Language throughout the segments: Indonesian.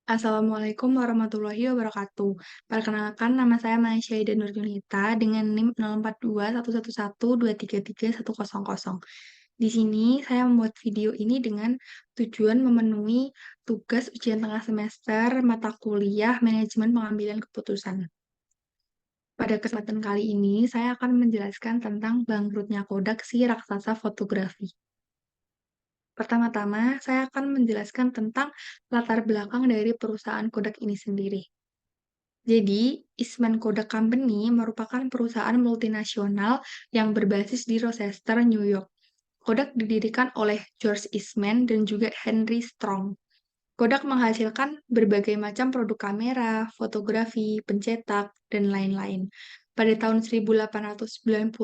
Assalamualaikum warahmatullahi wabarakatuh. Perkenalkan, nama saya Maisyaida Nurjunita dengan NIM 082111233100. Di sini saya membuat video ini dengan tujuan memenuhi tugas ujian tengah semester mata kuliah Manajemen Pengambilan Keputusan. Pada kesempatan kali ini, saya akan menjelaskan tentang bangkrutnya Kodak si raksasa fotografi. Pertama-tama, saya akan menjelaskan tentang latar belakang dari perusahaan Kodak ini sendiri. Jadi, Eastman Kodak Company merupakan perusahaan multinasional yang berbasis di Rochester, New York. Kodak didirikan oleh George Eastman dan juga Henry Strong. Kodak menghasilkan berbagai macam produk kamera, fotografi, pencetak, dan lain-lain. Pada tahun 1892,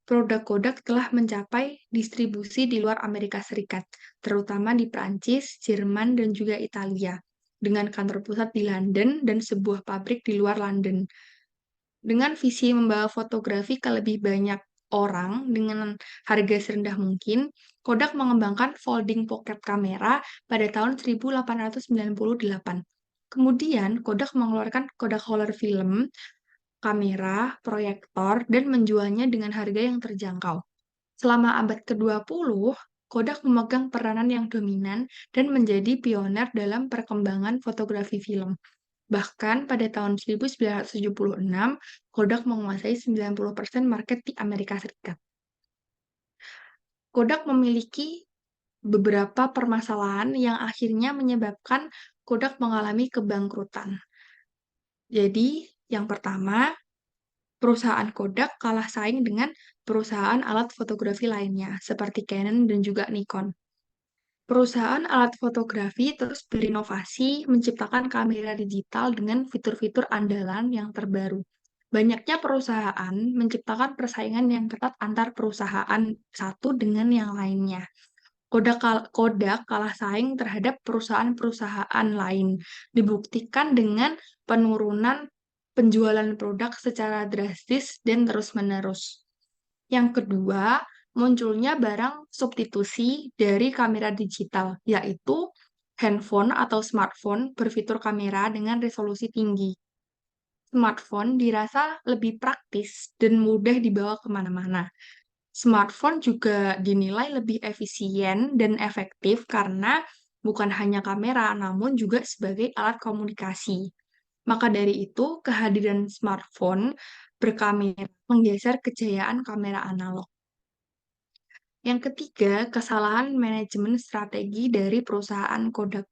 produk Kodak telah mencapai distribusi di luar Amerika Serikat, terutama di Prancis, Jerman, dan juga Italia, dengan kantor pusat di London dan sebuah pabrik di luar London. Dengan visi membawa fotografi ke lebih banyak orang dengan harga serendah mungkin, Kodak mengembangkan folding pocket kamera pada tahun 1898. Kemudian, Kodak mengeluarkan Kodak Color film, kamera, proyektor, dan menjualnya dengan harga yang terjangkau. Selama abad ke-20, Kodak memegang peranan yang dominan dan menjadi pioner dalam perkembangan fotografi film. Bahkan pada tahun 1976, Kodak menguasai 90% market di Amerika Serikat. Kodak memiliki beberapa permasalahan yang akhirnya menyebabkan Kodak mengalami kebangkrutan. Jadi, yang pertama, perusahaan Kodak kalah saing dengan perusahaan alat fotografi lainnya, seperti Canon dan juga Nikon. Perusahaan alat fotografi terus berinovasi, menciptakan kamera digital dengan fitur-fitur andalan yang terbaru. Banyaknya perusahaan menciptakan persaingan yang ketat antar perusahaan satu dengan yang lainnya. Kodak kalah saing terhadap perusahaan-perusahaan lain, dibuktikan dengan penurunan penjualan produk secara drastis dan terus-menerus. Yang kedua, munculnya barang substitusi dari kamera digital, yaitu handphone atau smartphone berfitur kamera dengan resolusi tinggi. Smartphone dirasa lebih praktis dan mudah dibawa kemana-mana. Smartphone juga dinilai lebih efisien dan efektif karena bukan hanya kamera, namun juga sebagai alat komunikasi. Maka dari itu, kehadiran smartphone berkamera menggeser kejayaan kamera analog. Yang ketiga, kesalahan manajemen strategi dari perusahaan Kodak.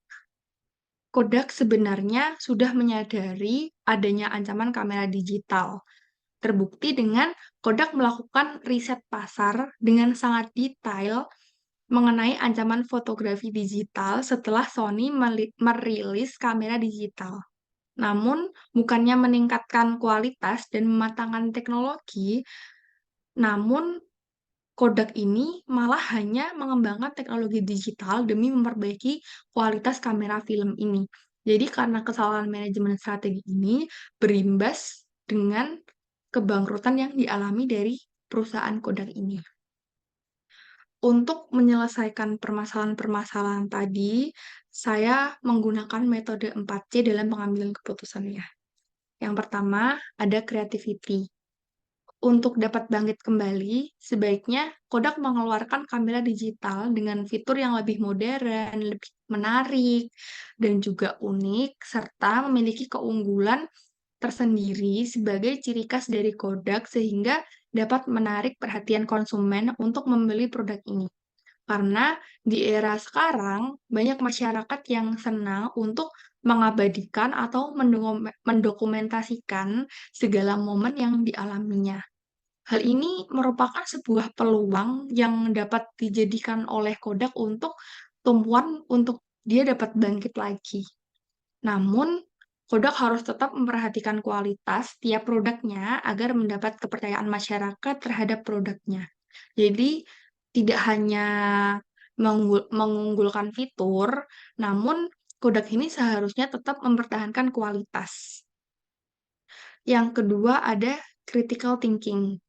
Kodak sebenarnya sudah menyadari adanya ancaman kamera digital. Terbukti dengan Kodak melakukan riset pasar dengan sangat detail mengenai ancaman fotografi digital setelah Sony merilis kamera digital. Namun, bukannya meningkatkan kualitas dan mematangkan teknologi, namun Kodak ini malah hanya mengembangkan teknologi digital demi memperbaiki kualitas kamera film ini. Jadi karena kesalahan manajemen strategi ini berimbas dengan kebangkrutan yang dialami dari perusahaan Kodak ini. Untuk menyelesaikan permasalahan-permasalahan tadi, saya menggunakan metode 4C dalam pengambilan keputusannya. Yang pertama, ada creativity. Untuk dapat bangkit kembali, sebaiknya Kodak mengeluarkan kamera digital dengan fitur yang lebih modern, lebih menarik, dan juga unik, serta memiliki keunggulan tersendiri sebagai ciri khas dari Kodak sehingga dapat menarik perhatian konsumen untuk membeli produk ini. Karena di era sekarang, banyak masyarakat yang senang untuk mengabadikan atau mendokumentasikan segala momen yang dialaminya. Hal ini merupakan sebuah peluang yang dapat dijadikan oleh Kodak untuk tumpuan untuk dia dapat bangkit lagi. Namun, Kodak harus tetap memperhatikan kualitas tiap produknya agar mendapat kepercayaan masyarakat terhadap produknya. Jadi, tidak hanya mengunggulkan fitur, namun Kodak ini seharusnya tetap mempertahankan kualitas. Yang kedua ada critical thinking.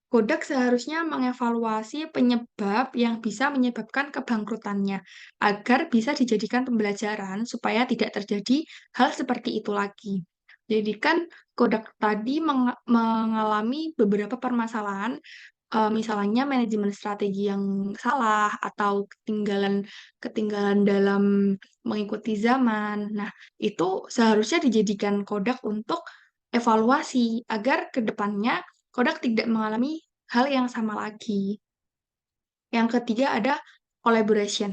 Kodak seharusnya mengevaluasi penyebab yang bisa menyebabkan kebangkrutannya, agar bisa dijadikan pembelajaran supaya tidak terjadi hal seperti itu lagi. Jadi kan Kodak tadi mengalami beberapa permasalahan, misalnya manajemen strategi yang salah atau ketinggalan ketinggalan dalam mengikuti zaman. Nah, itu seharusnya dijadikan Kodak untuk evaluasi agar ke depannya Kodak tidak mengalami hal yang sama lagi. Yang ketiga ada collaboration.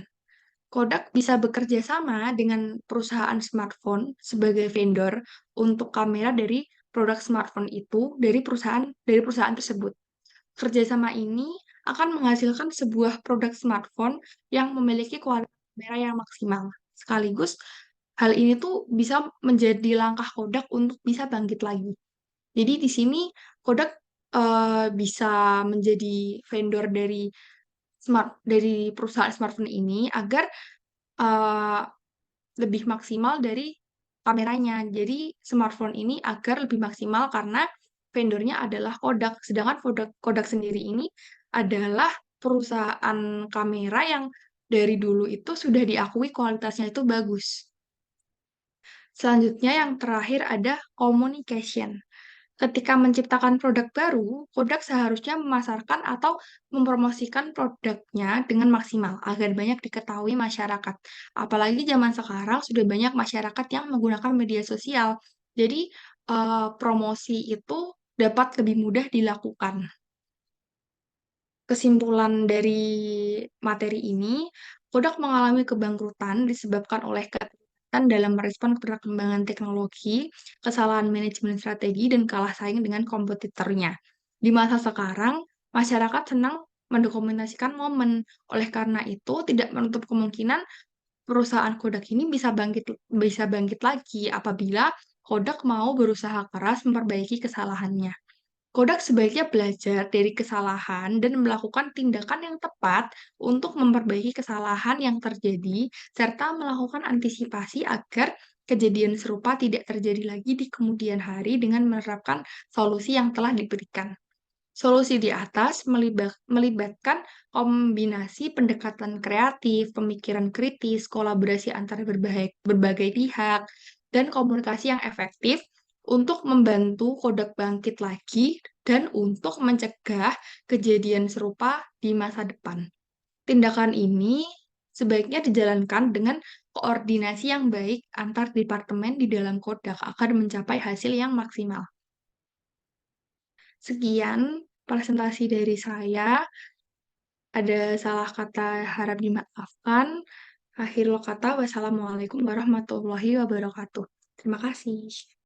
Kodak bisa bekerja sama dengan perusahaan smartphone sebagai vendor untuk kamera dari produk smartphone itu dari perusahaan tersebut. Kerjasama ini akan menghasilkan sebuah produk smartphone yang memiliki kualitas kamera yang maksimal. Sekaligus, hal ini tuh bisa menjadi langkah Kodak untuk bisa bangkit lagi. Jadi di sini Kodak bisa menjadi vendor dari perusahaan smartphone ini agar eh, lebih maksimal dari kameranya. Jadi smartphone ini agar lebih maksimal karena vendornya adalah Kodak. Sedangkan Kodak sendiri ini adalah perusahaan kamera yang dari dulu itu sudah diakui kualitasnya itu bagus. Selanjutnya yang terakhir ada communication. Ketika menciptakan produk baru, Kodak seharusnya memasarkan atau mempromosikan produknya dengan maksimal agar banyak diketahui masyarakat. Apalagi zaman sekarang sudah banyak masyarakat yang menggunakan media sosial. Jadi, promosi itu dapat lebih mudah dilakukan. Kesimpulan dari materi ini, Kodak mengalami kebangkrutan disebabkan oleh keterlambatan dalam merespon perkembangan teknologi, kesalahan manajemen strategi, dan kalah saing dengan kompetitornya. Di masa sekarang, masyarakat senang mendokumentasikan momen. Oleh karena itu, tidak menutup kemungkinan perusahaan Kodak ini bisa bangkit lagi apabila Kodak mau berusaha keras memperbaiki kesalahannya. Kodak sebaiknya belajar dari kesalahan dan melakukan tindakan yang tepat untuk memperbaiki kesalahan yang terjadi, serta melakukan antisipasi agar kejadian serupa tidak terjadi lagi di kemudian hari dengan menerapkan solusi yang telah diberikan. Solusi di atas melibatkan kombinasi pendekatan kreatif, pemikiran kritis, kolaborasi antara berbagai pihak, dan komunikasi yang efektif untuk membantu Kodak bangkit lagi dan untuk mencegah kejadian serupa di masa depan. Tindakan ini sebaiknya dijalankan dengan koordinasi yang baik antar departemen di dalam Kodak agar mencapai hasil yang maksimal. Sekian presentasi dari saya. Ada salah kata harap dimaafkan. Akhirul kata, wassalamualaikum warahmatullahi wabarakatuh. Terima kasih.